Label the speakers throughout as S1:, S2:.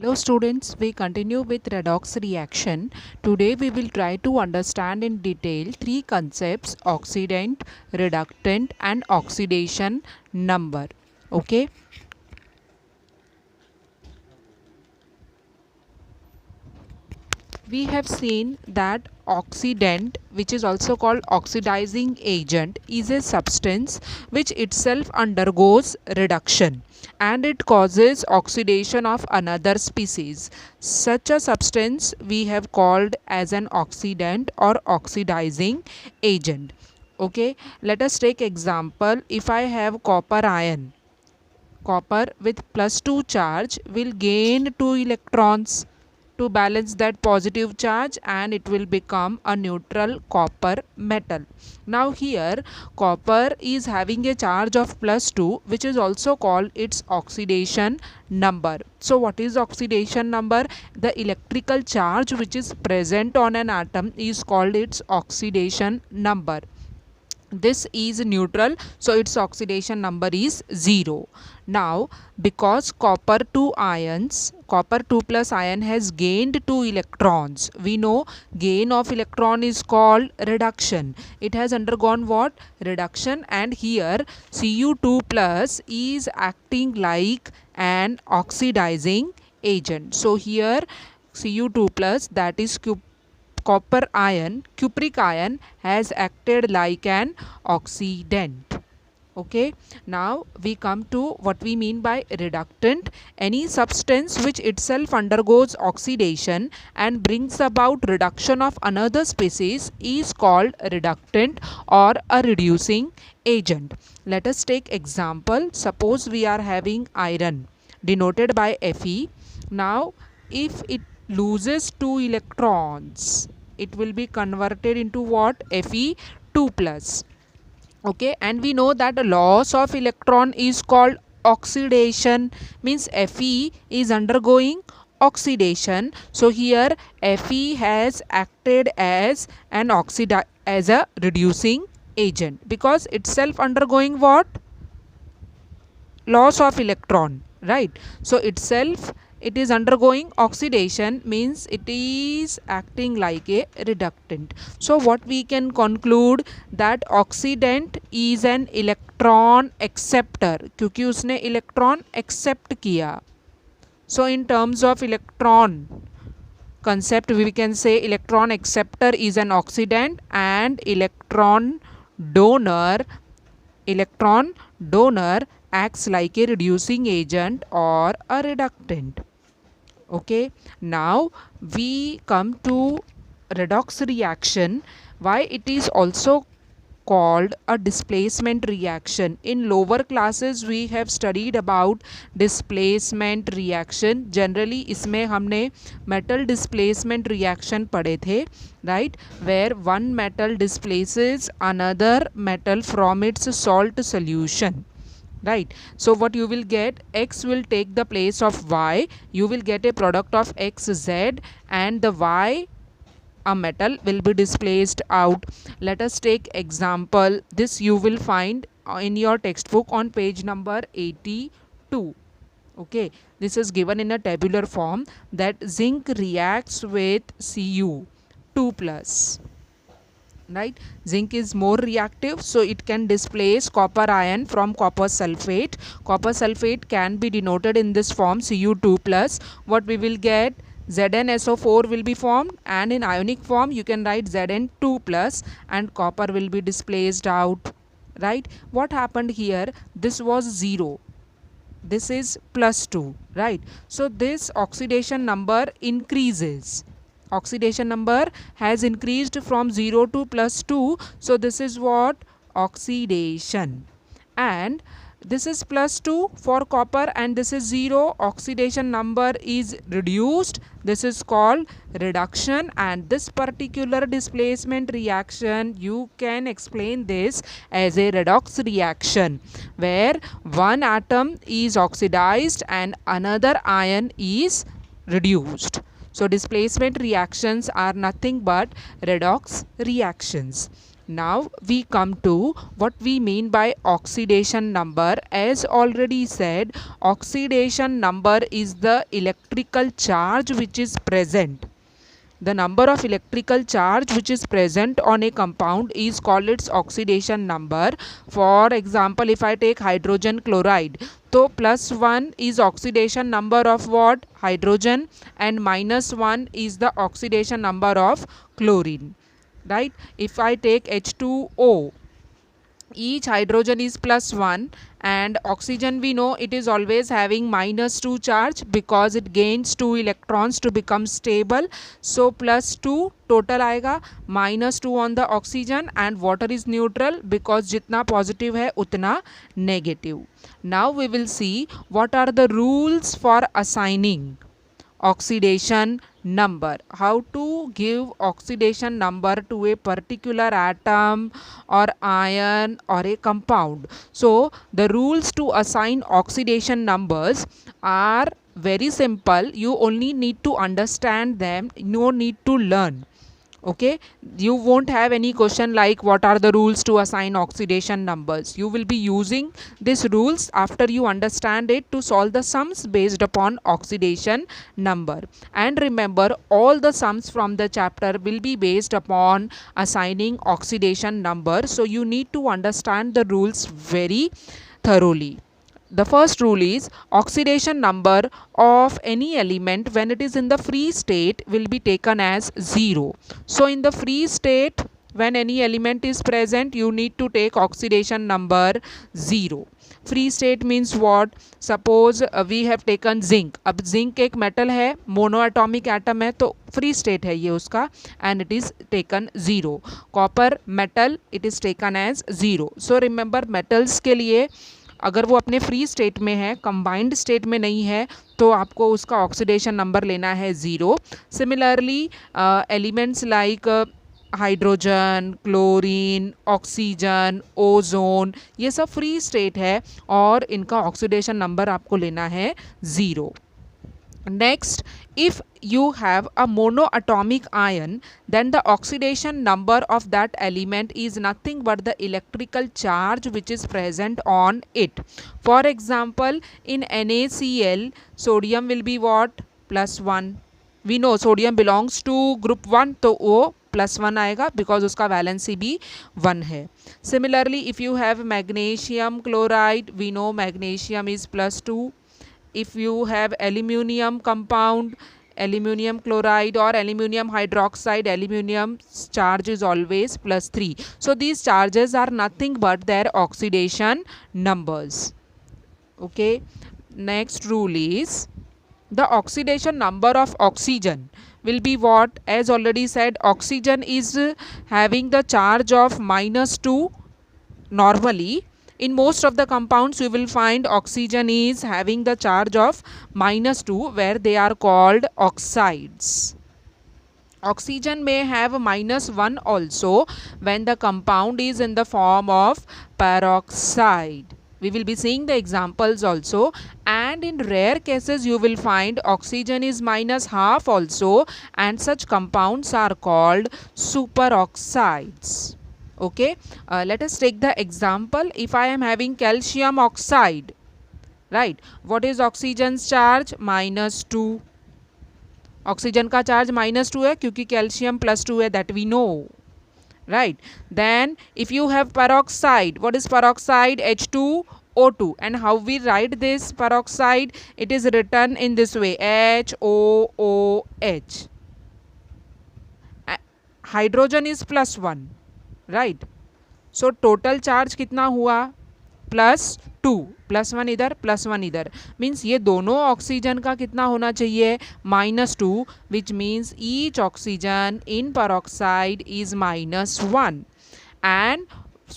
S1: Hello students, we continue with redox reaction. Today we will try to understand in detail three concepts: oxidant, reductant and oxidation number. Okay. We have seen that oxidant, which is also called oxidizing agent, is a substance which itself undergoes reduction and it causes oxidation of another species. Such a substance we have called as an oxidant or oxidizing agent. Okay, let us take example. If I have copper ion, copper with +2 charge will gain 2 electrons to balance that positive charge and it will become a neutral copper metal. Now here copper is having a charge of +2, which is also called its oxidation number. So what is oxidation number? The electrical charge which is present on an atom is called its oxidation number. This is neutral, so its oxidation number is 0. Now because copper 2 plus ion has gained 2 electrons, we know gain of electron is called reduction. It has undergone what? Reduction, and here Cu2 plus is acting like an oxidizing agent. So here Cu2 plus, that is cupric ion, has acted like an oxidant. Okay, now we come to what we mean by reductant. Any substance which itself undergoes oxidation and brings about reduction of another species is called reductant or a reducing agent. Let us take example. Suppose we are having iron denoted by Fe. Now if it loses 2 electrons, it will be converted into what? Fe2 plus. Okay, and we know that the loss of electron is called oxidation, means Fe is undergoing oxidation. So here Fe has acted as an as a reducing agent because itself undergoing what? Loss of electron, right? So itself it is undergoing oxidation, means it is acting like a reductant. So what we can conclude, that oxidant is an electron acceptor, क्योंकि उसने electron accept किया. So in terms of electron concept, we can say electron acceptor is an oxidant and electron donor acts like a reducing agent or a reductant. Okay, now we come to redox reaction. Why it is also called a displacement reaction? In lower classes we have studied about displacement reaction. Generally इसमें हमने metal displacement reaction पढ़े थे, right, where one metal displaces another metal from its salt solution. Right, so what you will get, x will take the place of y, you will get a product of xz, and the y, a metal, will be displaced out. Let us take example. This you will find in your textbook on page number 82. Okay, this is given in a tabular form, that zinc reacts with Cu2 plus. Right, zinc is more reactive, so it can displace copper ion from copper sulfate. Copper sulfate can be denoted in this form, Cu2 plus. What we will get? ZnSO4 will be formed, and in ionic form you can write Zn2 plus, and copper will be displaced out. Right, what happened here? This was 0, this is +2, right? So this oxidation number increases. Oxidation number has increased from 0 to +2. So this is what? Oxidation. And this is +2 for copper and this is 0. Oxidation number is reduced. This is called reduction, and this particular displacement reaction, you can explain this as a redox reaction, where one atom is oxidized and another ion is reduced. So displacement reactions are nothing but redox reactions. Now we come to what we mean by oxidation number. As already said, oxidation number is the electrical charge which is present. The number of electrical charge which is present on a compound is called its oxidation number. For example, if I take hydrogen chloride, so +1 is oxidation number of what? Hydrogen, and -1 is the oxidation number of chlorine. Right? If I take H2O, each hydrogen is +1, and oxygen we know it is always having -2 charge because it gains 2 electrons to become stable. So +2 total आएगा, -2 on the oxygen, and water is neutral because जितना positive है उतना negative. Now we will see what are the rules for assigning oxidation number. How to give oxidation number to a particular atom or ion or a compound. So the rules to assign oxidation numbers are very simple. You only need to understand them, no need to learn. Okay, you won't have any question like what are the rules to assign oxidation numbers. You will be using these rules after you understand it to solve the sums based upon oxidation number. And remember, all the sums from the chapter will be based upon assigning oxidation number. So you need to understand the rules very thoroughly. The first rule is oxidation number of any element when it is in the free state will be taken as 0. So in the free state, when any element is present, you need to take oxidation number 0. Free state means what? Suppose we have taken zinc. अब zinc एक metal है, monoatomic atom है, तो free state है ये उसका, and it is taken 0. Copper metal, it is taken as 0. So remember, metals के लिए अगर वो अपने फ्री स्टेट में है, कंबाइंड स्टेट में नहीं है, तो आपको उसका ऑक्सीडेशन नंबर लेना है 0. Similarly elements like hydrogen, chlorine, oxygen, ozone, ये सब फ्री स्टेट है और इनका ऑक्सीडेशन नंबर आपको लेना है 0. Next, if you have a monoatomic ion, then the oxidation number of that element is nothing but the electrical charge which is present on it. For example, in NaCl, sodium will be what? +1. We know sodium belongs to group 1, तो वो +1 आएगा because उसका valency भी 1 है. Similarly, if you have magnesium chloride, we know magnesium is +2. If you have aluminium compound, aluminium chloride or aluminium hydroxide, aluminium charge is always +3. So these charges are nothing but their oxidation numbers. Okay, next rule is the oxidation number of oxygen will be what? As already said, oxygen is having the charge of -2 normally. In most of the compounds you will find oxygen is having the charge of -2 where they are called oxides. Oxygen may have -1 also when the compound is in the form of peroxide. We will be seeing the examples also, and in rare cases you will find oxygen is -half also, and such compounds are called superoxides. Okay, let us take the example. If I am having calcium oxide, right, what is oxygen's charge? -2. Oxygen का charge -2 है क्योंकि calcium +2 है, that we know, right? Then if you have peroxide, what is peroxide? H2O2. And how we write this peroxide? It is written in this way, HOOH. Hydrogen is +1, right? So total charge कितना हुआ? +2. +1 इधर, +1 इधर, means ये दोनों oxygen का कितना होना चाहिए? -2, which means each oxygen in peroxide is -1. And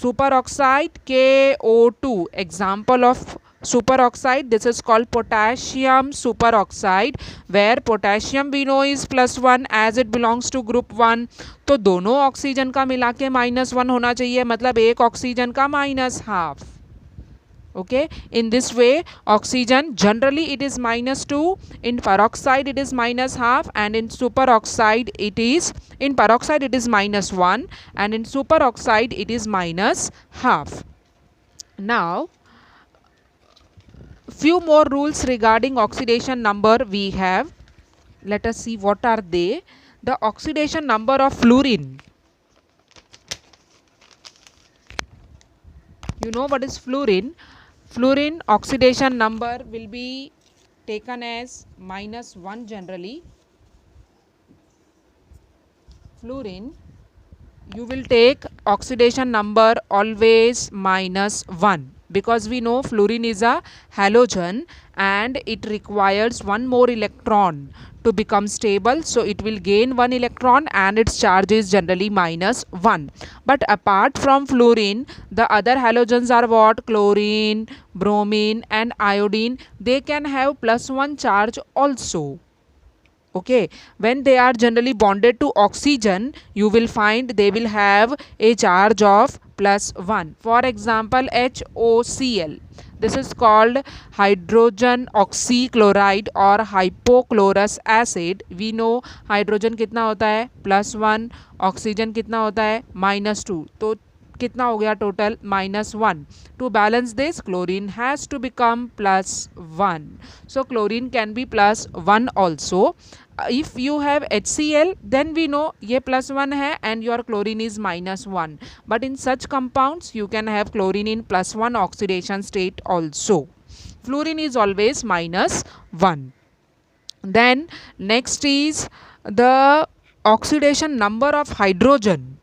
S1: superoxide, KO2. Example of superoxide, this is called potassium superoxide, where potassium we know is +1 as it belongs to group 1. तो दोनों ऑक्सीजन का मिला के -1 होना चाहिए, मतलब एक ऑक्सीजन का -1/2. Okay, in this way oxygen generally it is -2, in peroxide it is -1/2, and in superoxide it is, in peroxide it is -1, and in superoxide it is -1/2. Now few more rules regarding oxidation number we have. Let us see what are they. The oxidation number of fluorine. You know what is fluorine? Fluorine oxidation number will be taken as -1 generally. Fluorine, you will take oxidation number always -1, because we know fluorine is a halogen and it requires one more electron to become stable, so it will gain one electron and its charge is generally -1. But apart from fluorine, the other halogens are what? Chlorine, bromine and iodine. They can have +1 charge also. Okay, when they are generally bonded to oxygen, you will find they will have a charge of +1. For example, HOCl, this is called hydrogen oxychloride or hypochlorous acid. We know hydrogen कितना होता है +1, oxygen कितना होता है -2, तो कितना हो गया total -1. To balance this, chlorine has to become +1. So chlorine can be +1 also. If you have HCl, then we know ये +1 है and your chlorine is -1. But in such compounds, you can have chlorine in +1 oxidation state also. Fluorine is always -1. Then next is the oxidation number of hydrogen.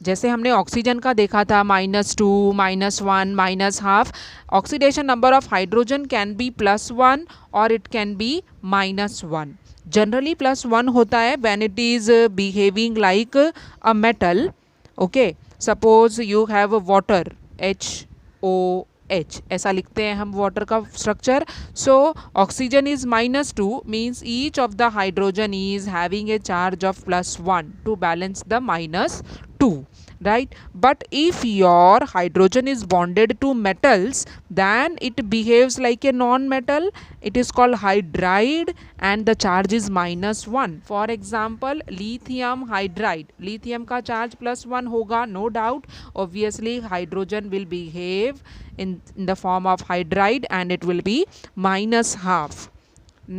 S1: जैसे हमने oxygen का देखा था -2, -1, -1/2. Oxidation number of hydrogen can be +1 और it can be -1. Generally +1 होता है when it is behaving like a metal. Okay, suppose you have water, HOH, ऐसा लिखते हैं हम वाटर का structure. So oxygen is -2 means each of the hydrogen is having a charge of +1 to balance the -2, right? But if your hydrogen is bonded to metals, then it behaves like a non-metal. It is called hydride and the charge is -1. For example, lithium hydride, lithium का charge +1 होगा, no doubt. Obviously hydrogen will behave in the form of hydride and it will be -1/2.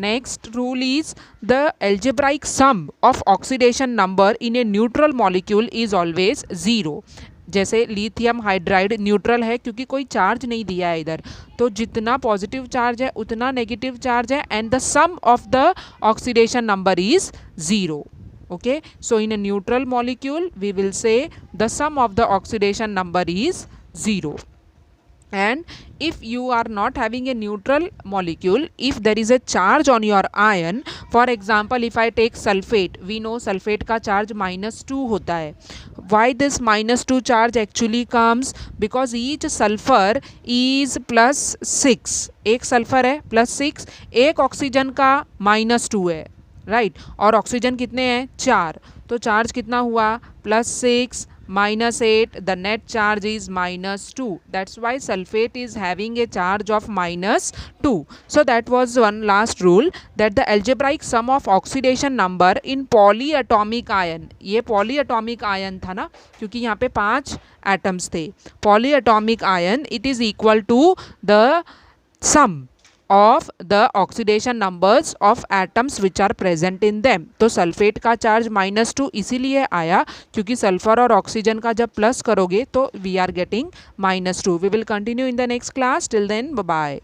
S1: Next rule is the algebraic sum of oxidation number in a neutral molecule is always 0. जैसे lithium hydride neutral है क्योंकि कोई charge नहीं दिया है इधर, तो जितना पॉजिटिव चार्ज है उतना नेगेटिव चार्ज है and the sum of the oxidation number is 0. Okay, so in a neutral molecule we will say the sum of the oxidation number is 0. And if you are not having a neutral molecule, if there is a charge on your ion, for example if I take sulfate, we know sulfate का charge -2 होता है. Why this -2 charge actually comes? Because each sulfur is +6. एक sulphur है +6, एक oxygen का -2 है, right? और oxygen कितने हैं? 4. तो चार्ज कितना हुआ? +6 -8, the net charge is -2. That's why sulfate is having a charge of -2. So that was one last rule, that the algebraic sum of oxidation number in polyatomic ion, ये polyatomic ion था ना, क्योंकि यहाँ पे 5 atoms थे. Polyatomic ion, it is equal to the sum of the oxidation numbers of atoms which are present in them. तो sulphate का charge -2 इसीलिए आया क्योंकि सल्फर और ऑक्सीजन का जब प्लस करोगे तो we are getting -2. We will continue in the next class. Till then bye bye.